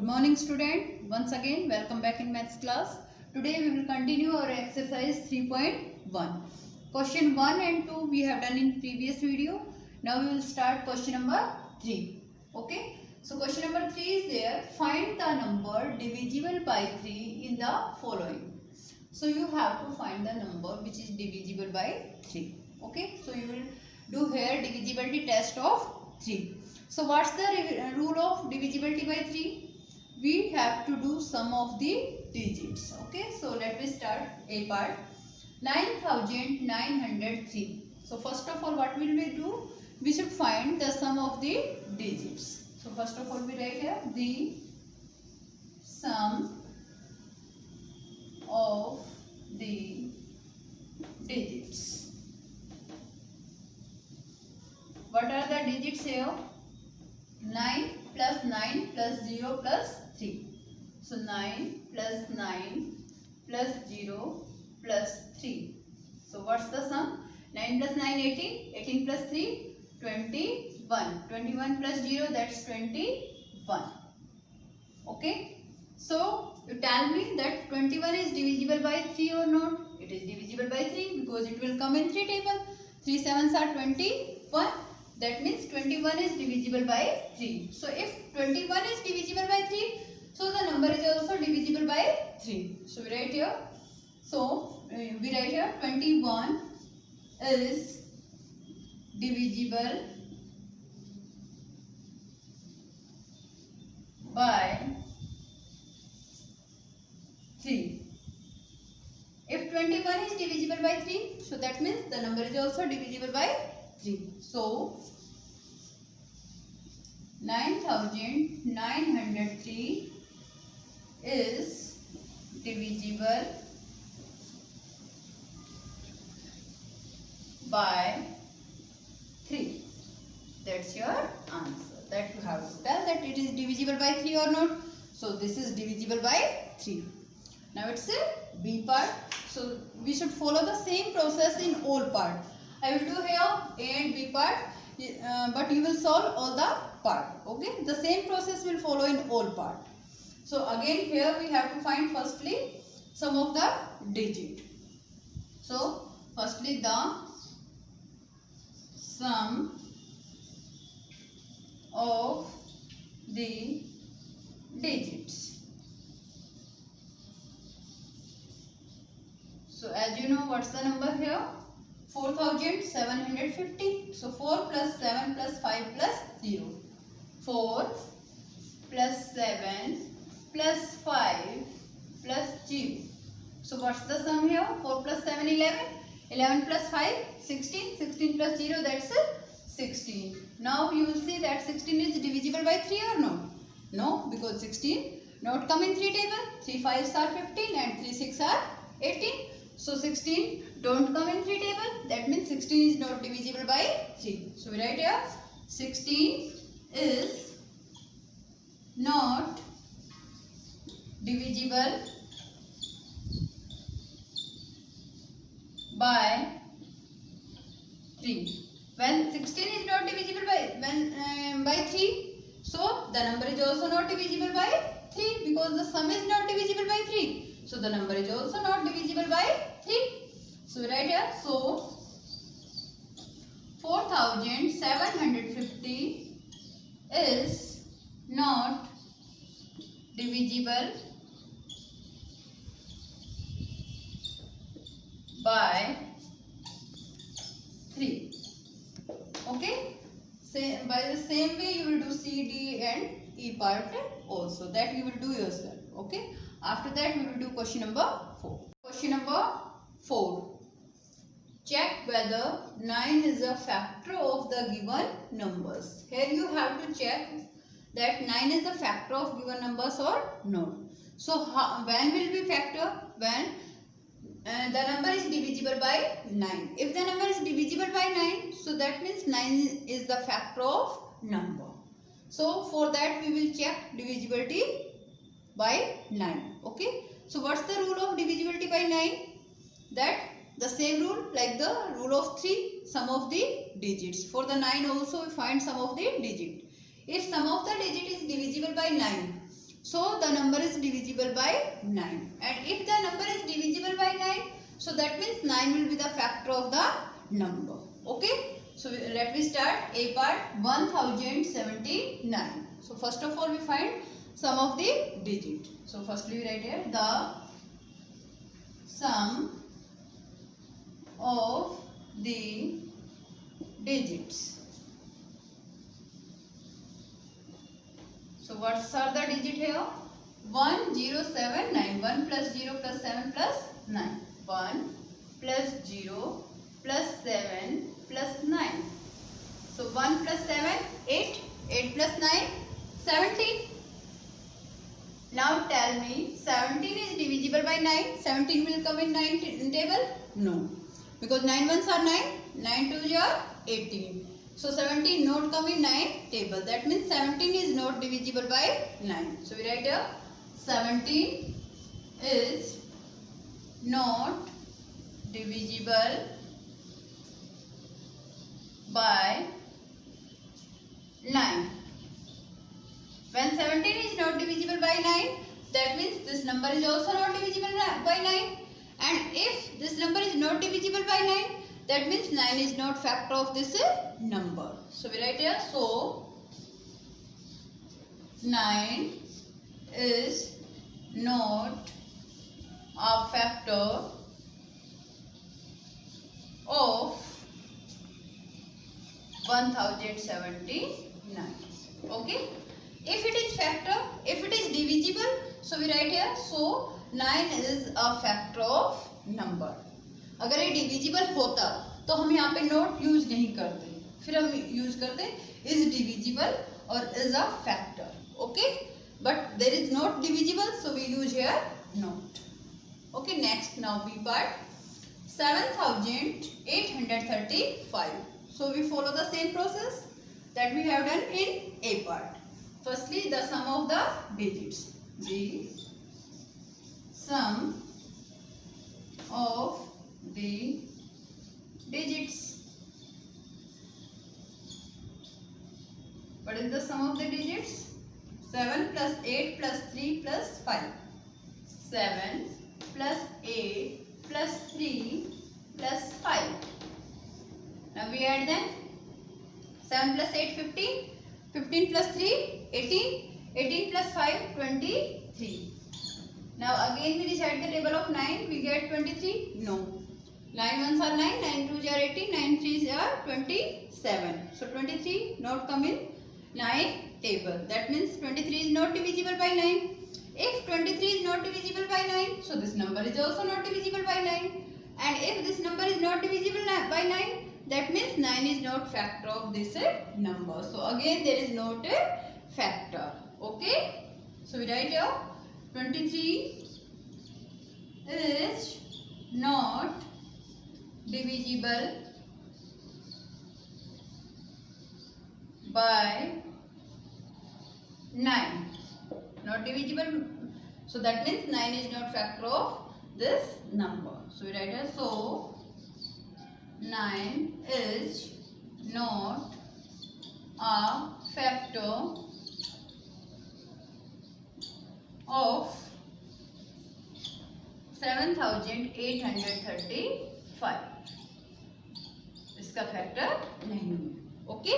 Good morning student. Once again welcome back in maths class. Today we will continue our exercise 3.1. Question 1 and 2 we have done in previous video. Now we will start question number 3. Okay. So question number 3 is there. Find the number divisible by 3 in the following. So you have to find the number which is divisible by 3. Okay. So you will do here divisibility test of 3. So what's the rule of divisibility by 3? We have to do sum of the digits. Okay, so let me start A part. 9,903. So first of all, what will we do? We should find the sum of the digits. So first of all, we write here the sum of the digits. What are the digits here? 9 plus 9 plus 0 plus 3. So 9 plus 9 plus 0 plus 3. So what's the sum? 9 plus 9 18. 18 plus 3 21. 21 plus 0 that's 21. Okay. So you tell me that 21 is divisible by 3 or not? It is divisible by 3 because it will come in 3 table. 3 sevens are 21. That means 21 is divisible by 3. So if 21 is divisible by 3, so the number is also divisible by 3. So we write here. So we write here 21 is divisible by 3. If 21 is divisible by 3, so that means the number is also divisible by 3. So 9,903 is divisible by 3. That's your answer. That you have to tell that it is divisible by 3 or not. So this is divisible by 3. Now it's a B part. So we should follow the same process in all part. I will do here A and B part, but you will solve all the part. Okay, the same process will follow in all part. So again here we have to find firstly sum of the digit. So firstly the sum of the digits. So as you know, what's the number here? 4,750. So 4 plus 7 plus 5 plus 0. 4 plus 7 plus 5 plus 0. So what's the sum here? 4 plus 7 11. 11 plus 5 16. 16 plus 0 that's 16. Now you will see that 16 is divisible by 3 or no? No, because 16 not come in 3 table. 3 5s are 15 and 3 6 are 18. So 16 don't come in 3 table. That means 16 is not divisible by 3. So we write here 16 is not divisible by 3. When 16 is not divisible by 3, so the number is also not divisible by 3 because the sum is not divisible by 3. So the number is also not divisible by 3. So right here, so 4,750 is not divisible by 3. Okay. By the same way you will do C, D and E part also. That you will do yourself. Okay. After that we will do question number 4. Question number 4. Check whether 9 is a factor of the given numbers. Here you have to check that 9 is the factor of given numbers or not. So when will be factor? When the number is divisible by 9. If the number is divisible by 9, so that means 9 is the factor of number. So for that we will check divisibility by 9. Okay. So what's the rule of divisibility by 9? That the same rule like the rule of 3, sum of the digits. For the 9 also we find sum of the digit. If sum of the digit is divisible by 9, so the number is divisible by 9. And if the number is divisible by 9, so that means 9 will be the factor of the number. Okay. So let me start A part 1079. So first of all we find sum of the digit. So firstly we write here the sum of the digits. So what are the digit here? 1, 0, 7, 9. 1 plus 0 plus 7 plus 9. 1 plus 0 plus 7 plus 9. So 1 plus 7, 8. 8 plus 9, 17. Now tell me, 17 is divisible by 9. 17 will come in 9 table? No. Because 9 ones are 9. 9 twos are 18. So 17 not come in 9 table. That means 17 is not divisible by 9. So we write here 17 is not divisible by 9. When 17 is not divisible by 9, that means this number is also not divisible by 9. And if this number is not divisible by 9, that means 9 is not factor of this number. So we write here, so 9 is not a factor of 1079. Okay. If it is factor, if it is divisible, so we write here, so 9 is a factor of number. अगर ये divisible होता तो हम यहाँ पे note use नहीं करते, फिर हम यूज करते इज डिविजिबल और is a factor. Okay, but there is not divisible, so we use here note. Okay, next now b part 7835. So we follow the same process that we have done in A part. Firstly, the sum of the digits. The sum of the digits. What is the sum of the digits? 7 plus 8 plus 3 plus 5. 7 plus 8 plus 3 plus 5. Now we add them. 7 plus 8 15. 15 plus 3 18. 18 plus 5 23. Now again we recite the table of 9. We get 23? No. 9 ones are 9. 9 twos are 18. 9 threes are 27. So 23 not come in 9 table. That means 23 is not divisible by 9. If 23 is not divisible by 9, so this number is also not divisible by 9. And if this number is not divisible by 9, that means 9 is not factor of this number. So again there is not a factor. Okay. So we write here 23 is not divisible by 9. Not divisible. So that means 9 is not factor of this number. So we write here, so 9 is not a factor of 7835. इसका factor नहीं है. Okay,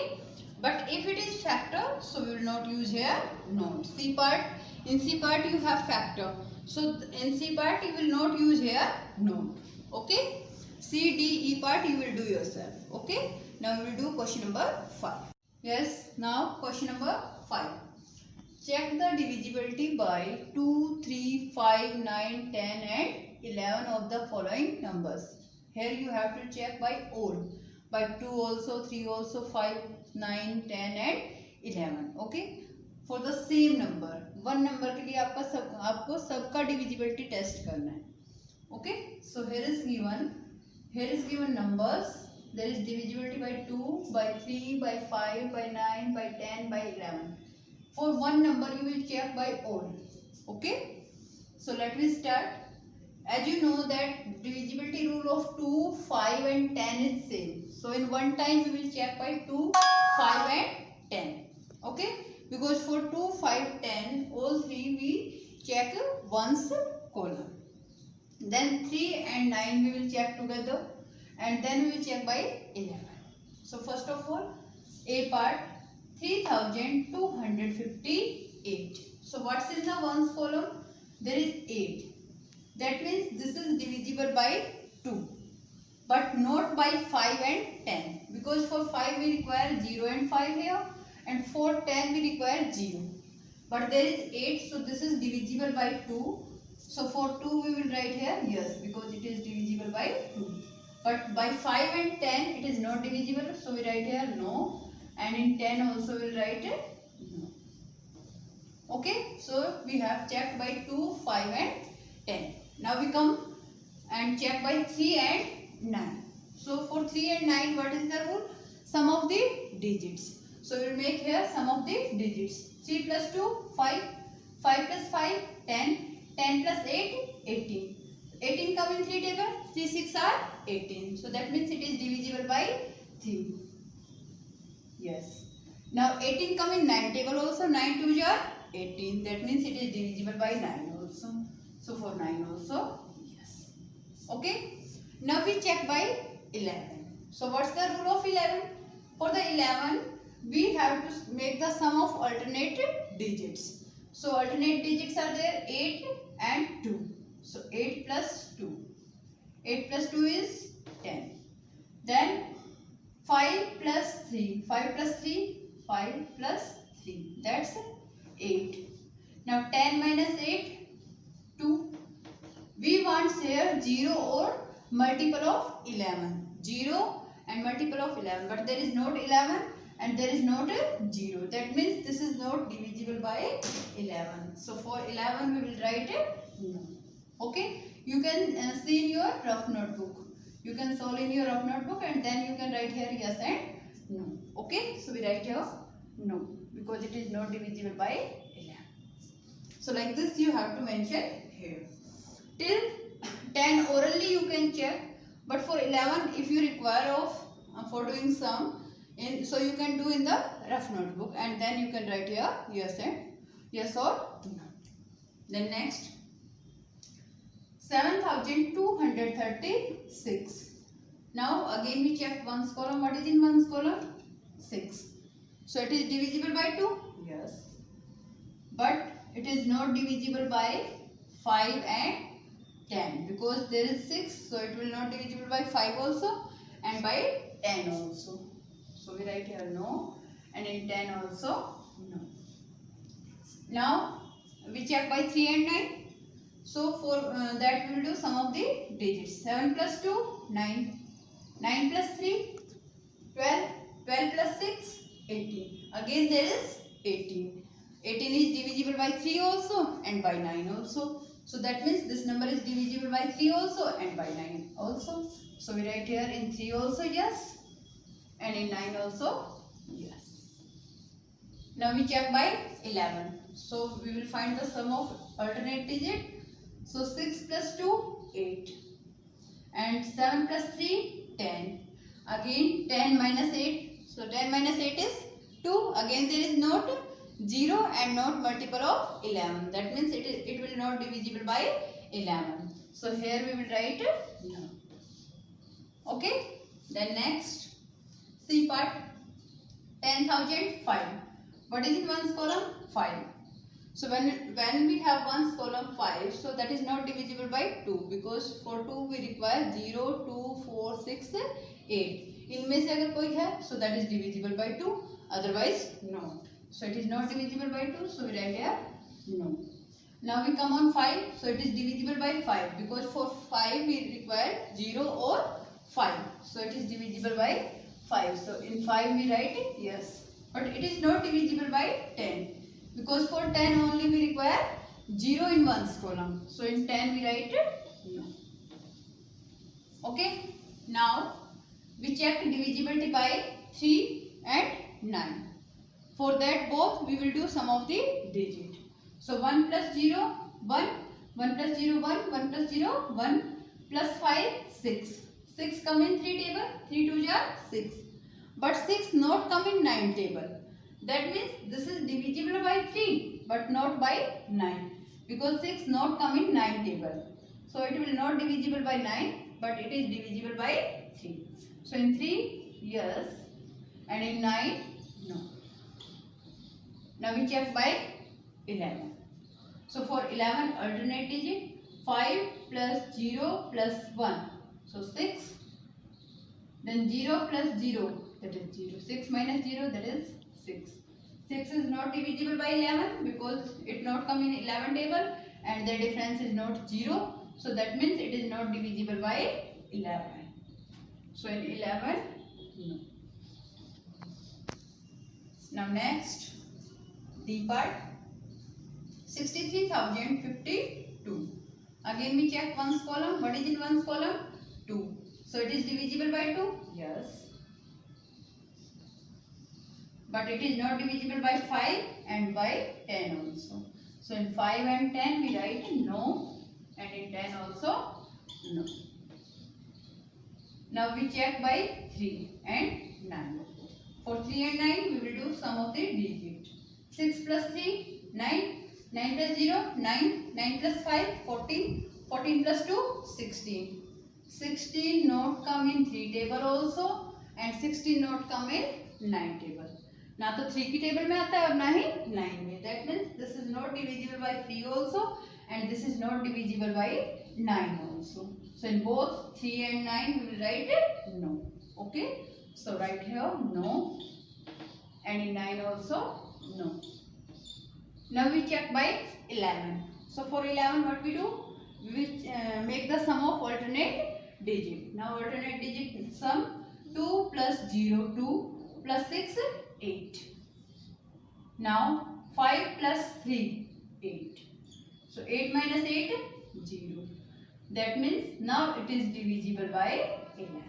but if it is factor, so we will not use here note. C part, in C part you have factor, so in C part you will not use here note. Okay, C, D, E part you will do yourself. Okay, now we will do question number 5. Yes, now question number 5. Check the divisibility by 2, 3, 5, 9, 10 and 11 of the following numbers. Here you have to check by all, by 2 also, 3 also, 5, 9, 10 and 11. Okay, for the same number. One number के लिए आपको सबका divisibility test करना है. Okay, so here is given numbers. There is divisibility by 2, by 3, by 5, by 9, by 10, by 11. For one number you will check by all. Okay, so let me start. As you know that divisibility rule of 2, 5 and 10 is same. So in one time we will check by 2, 5 and 10. Okay, because for 2, 5, 10 all three we check ones column. Then 3 and 9 we will check together, and then we will check by 11. So first of all, A part 3258. So what's in the ones column? There is 8. That means this is divisible by 2, but not by 5 and 10, because for 5 we require 0 and 5 here, and for 10 we require 0. But there is 8, so this is divisible by 2. So for 2 we will write here yes, because it is divisible by 2. But by 5 and 10 it is not divisible, so we write here no. And in 10 also we will write no. Okay, so we have checked by 2, 5 and 10. Now we come and check by 3 and 9. So for 3 and 9, what is the rule? Sum of the digits. So we will make here sum of the digits. 3 plus 2, 5. 5 plus 5, 10. 10 plus 8, 18. 18 come in 3 table. 3 6 are 18. So that means it is divisible by 3. Yes. Now 18 come in 9 table also. 9 2s are 18. That means it is divisible by 9 also. So for 9 also yes. Okay. Now we check by 11. So what's the rule of 11? For the 11, we have to make the sum of alternate digits. So alternate digits are there 8 and 2. So 8 plus 2. 8 plus 2 is 10. Then 5 plus 3. 5 plus 3. 5 plus 3. That's 8. Now 10 minus 8. 2. We want here 0 or multiple of 11. 0 and multiple of 11. But there is not 11 and there is not a 0. That means this is not divisible by 11. So for 11 we will write no. Okay. You can see in your rough notebook. You can solve in your rough notebook and then you can write here yes and no. Okay. So we write here no, because it is not divisible by 11. So like this you have to mention here. Till 10 orally you can check, but for 11 if you require of for doing sum, so you can do in the rough notebook and then you can write here yes and yes or no. Then next 7236. Now again we check ones column. What is in ones column? 6. So it is divisible by 2? Yes. But it is not divisible by 5 and 10, because there is 6, so it will not divisible by 5 also and by 10 also. So we write here no, and in 10 also no. Now we check by 3 and 9. So for that we will do sum of the digits. 7 plus 2, 9. 9 plus 3, 12. 12 plus 6, 18. Again there is 18. 18 is divisible by 3 also and by 9 also. So that means this number is divisible by 3 also and by 9 also. So we write here in 3 also yes and in 9 also yes. Now we check by 11. So we will find the sum of alternate digit. So 6 plus 2, 8. And 7 plus 3, 10. Again 10 minus 8. So 10 minus 8 is 2. Again there is not 0 and not multiple of 11. That means it will not divisible by 11. So here we will write no. Okay. Then next C part 10,005. What is in ones column? 5. So when we have ones column 5, so that is not divisible by 2, because for 2 we require 0, 2, 4, 6, 8. इनमें से अगर कोई है, so that is divisible by 2. Otherwise no. So it is not divisible by 2. So we write here no. Now we come on 5. So it is divisible by 5, because for 5 we require 0 or 5. So it is divisible by 5. So in 5 we write yes. But it is not divisible by 10, because for 10 only we require 0 in ones column. So in 10 we write no. Okay. Now we check divisibility by 3 and 9. For that both we will do sum of the digit. So 1 plus 0, 1. 1 plus 0, 1. 1 plus 0, 1. Plus 5, 6. 6 come in 3 table. 3 2s are 6. But 6 not come in 9 table. That means this is divisible by 3 but not by 9. because 6 not come in 9 table. So it will not divisible by 9, but it is divisible by 3. So in 3, yes, and in 9, no. Now we check by 11. So for 11 alternate digit, 5 plus 0 plus 1. So 6. Then 0 plus 0, that is 0. 6 minus 0, that is 6. 6 is not divisible by 11 because it not come in 11 table and the difference is not 0. So that means it is not divisible by 11. So in 11, no. Now next, D part, 63,052. Again we check ones column. What is in ones column? 2. So it is divisible by 2? Yes. But it is not divisible by 5 and by 10 also. So in 5 and 10 we write no, and in 10 also no. Now we check by 3 and 9. For 3 and 9 we will do sum of the digit. 6 plus 3, 9. 9 plus 0, 9. 9 plus 5, 14. 14 plus 2, 16. 16 not come in 3 table also, and 16 not come in 9 table. ना तो 3 की table में आता है और ना ही 9 में. That means this is not divisible by 3 also, and this is not divisible by 9 also. So in both 3 and 9 we will write no. Okay. So write here no, and in 9 also no. Now we check by 11. So for 11 what we do? We will make the sum of alternate digit. Now alternate digit sum, 2 plus 0, 2 plus 6, 8. Now 5 plus 3, 8. So 8 minus 8, 0. That means now it is divisible by 11.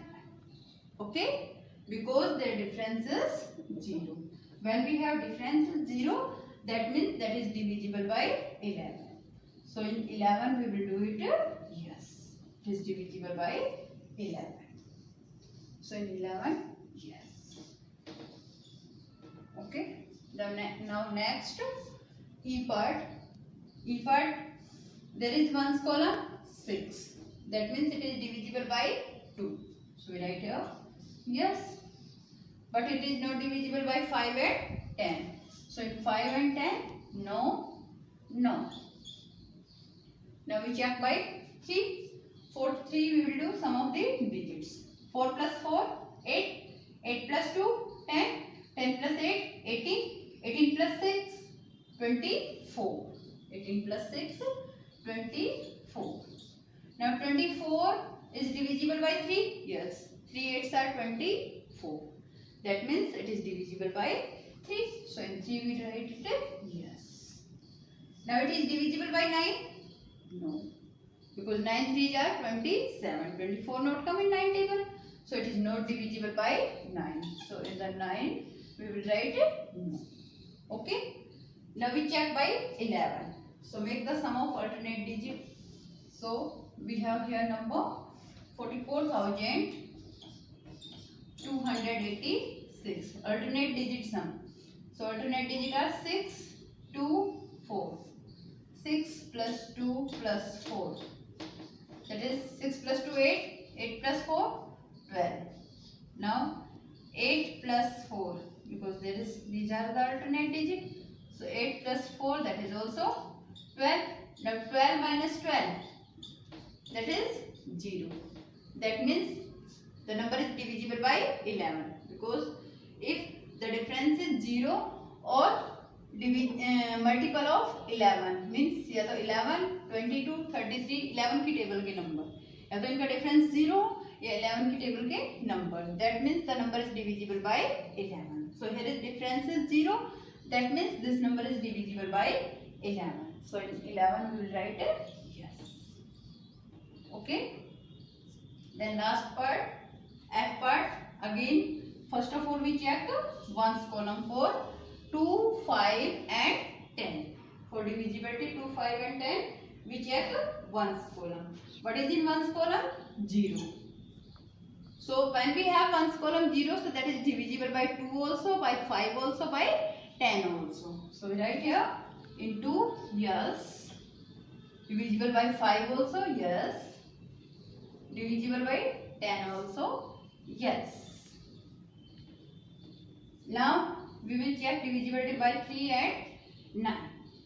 Okay? Because their difference is 0. When we have difference is 0, that means that is divisible by 11. So in 11 we will do it. Yes. It is divisible by 11. So in 11, yes. Okay. Now next, E part. E part, there is ones column 6. That means it is divisible by 2. So we write here yes. But it is not divisible by 5 and 10. So in 5 and 10, no, no. Now we check by 3. For 3 we will do sum of the digits. 4 plus 4, 8. 8 plus 2, 10. 10 plus 8, 18. 18 plus 6, 24. 18 plus 6, 24. Now 24 is divisible by 3. Yes. 3 8s are 24. That means it is divisible by 3. So in 3 we write it yes. Now it is divisible by 9. No. Because 9 3s are 27. 24 not come in 9 table. So it is not divisible by 9. So in the 9 we will write it no. Okay. Now we check by 11. So make the sum of alternate digit. So we have here number 44,286. Alternate digit sum. So alternate digit are 6, 2, 4. 6 plus 2 plus 4. That is 6 plus 2, 8. 8 plus 4, 12. Now 8 plus 4, because these are the alternate digit. So 8 plus 4, that is also 12. Now 12 minus 12, that is 0. That means the number is divisible by 11. Because if the difference is 0 or multiple of 11, means या तो 11, 22, 33, 11 की table के number, या तो इनका difference 0 या 11 की table के number. That means the number is divisible by 11. So here is difference is 0. That means this number is divisible by 11. So in 11 we will write it yes. Okay. Then last part, F part. Again, first of all we check ones column for 2, 5 and 10. For divisibility 2, 5 and 10, we check ones column. What is in ones column? 0. So when we have ones column 0, so that is divisible by 2 also, by 5 also, by 10 also. So we write here in 2, yes, Divisible by 5 also? Yes. Divisible by 10 also? Yes. Now we will check divisibility by 3 and 9.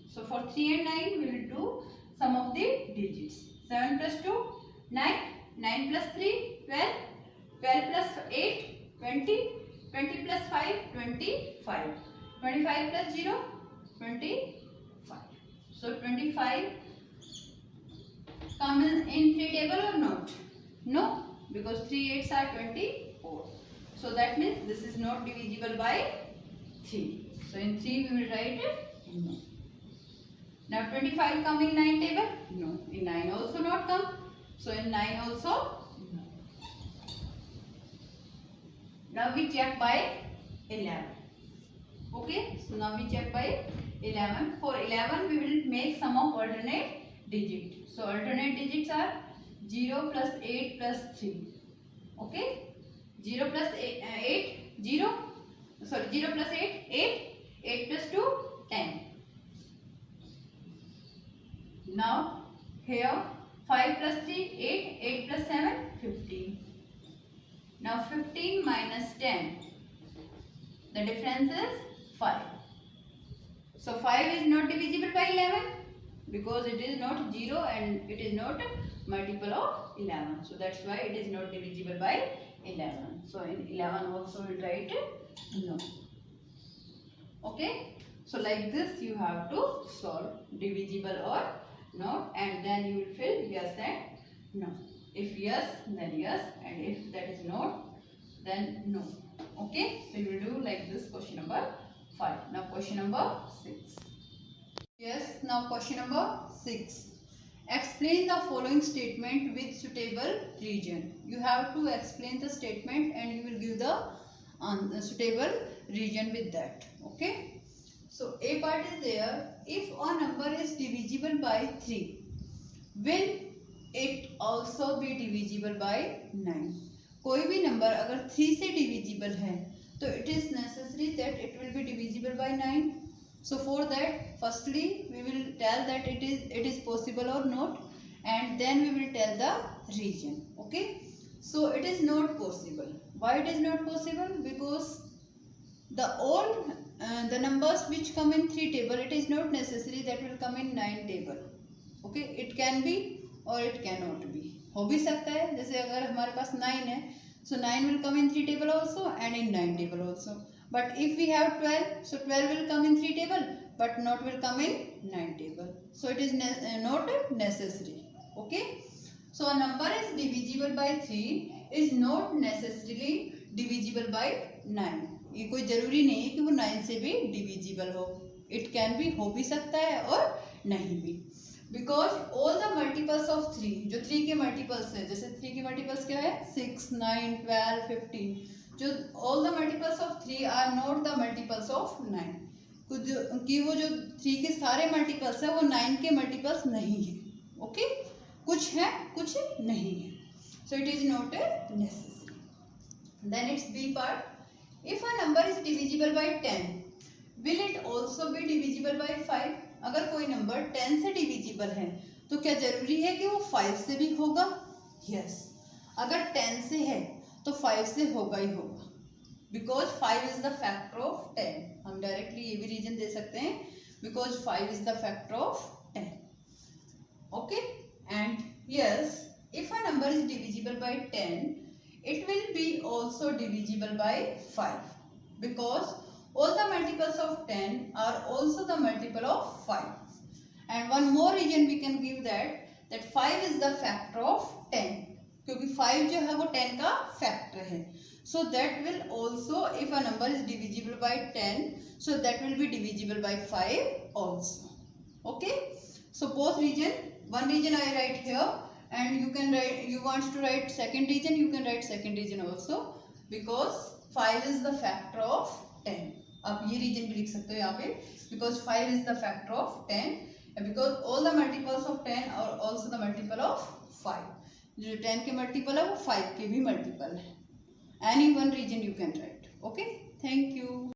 So for 3 and 9 we will do sum of the digits. 7 plus 2 9, 9 plus 3 12, 12 plus 8 20, 20 plus 5 25, 25 plus 0 25. So 25 comes in 3 table or not? No, because 3 8s are 24. So that means this is not divisible by 3. So in 3 we will write it no. Now 25 come in 9 table? No. In 9 also not come. So in 9 also no. Now we check by 11. Okay. So now we check by 11. For 11 we will make sum of alternate digit. So alternate digits are 0 plus 8 plus 3. Okay. 0 plus 8 0. Sorry, 0 plus 8 8. 8 plus 2 10. Now here 5 plus 3 8. 8 plus 7 15. Now 15 minus 10. The difference is 5. So 5 is not divisible by 11 because it is not 0 and it is not multiple of 11. So that's why it is not divisible by 11. So in 11 also we will write no. Okay. So like this you have to solve divisible or not, and then you will fill yes and no. If yes, then yes, and if that is not, then no. Okay. So you will do like this question number 5. Now question number 6. Yes. Now question number 6. Explain the following statement with suitable region. You have to explain the statement and you will give the suitable region with that. Okay. So A part is there. If a number is divisible by 3, will it also be divisible by 9? कोई भी number अगर 3 से divisible है तो it is necessary that it will be divisible by 9. So for that, firstly we will tell that it is possible or not, and then we will tell the region. Okay. So it is not possible. Why it is not possible? Because the numbers which come in 3 table, it is not necessary that will come in 9 table. Okay. It can be or it cannot be. हो भी सकता है, जैसे अगर हमारे पास 9 है, so 9 will come in 3 table also and in 9 table also. But if we have 12, so 12 will come in 3 table but not will come in 9 table. So it is not necessary. Okay. So a number is divisible by 3 is not necessarily divisible by 9. ये कोई जरूरी नहीं है कि वो 9 से भी divisible हो. It can be, हो भी सकता है और नहीं भी. Because all the multiples of 3, जो 3 के multiples है, जैसे 3 के multiples क्या है 6, 9, 12, 15, जो all the multiples of 3 are not the multiples of 9. कि वो जो 3 के सारे multiples है वो 9 के multiples नहीं है. Okay? कुछ है कुछ नहीं है. So it is not necessary. Then it's B part. If a number is divisible by 10, will it also be divisible by 5? अगर कोई नंबर 10 से डिविजिबल है तो क्या जरूरी है कि वो 5 से भी होगा? यस. अगर 10 से है तो 5 से होगा ही होगा. Because 5 is the factor of 10. हम डायरेक्टली ये भी रीजन दे सकते हैं, because 5 is the factor of 10. Okay. And yes, if a number is divisible by 10, it will be also divisible by 5, because all the multiples of 10 are also the multiple of 5. And one more reason we can give that 5 is the factor of 10, क्योंकि 5 जो है वो 10 का factor है. So that will also, if a number is divisible by 10, so that will be divisible by 5 also. Okay. So both region, one region I write here, and you can write, you want to write second region, you can write second region also, because 5 is the factor of 10. आप ये region भी लिख सकते हो यहाँ पे, because 5 is the factor of 10, and because all the multiples of 10 are also the multiple of 5. जो 10 के multiple है वो 5 के भी multiple है. Any one region you can write. Okay. Thank you.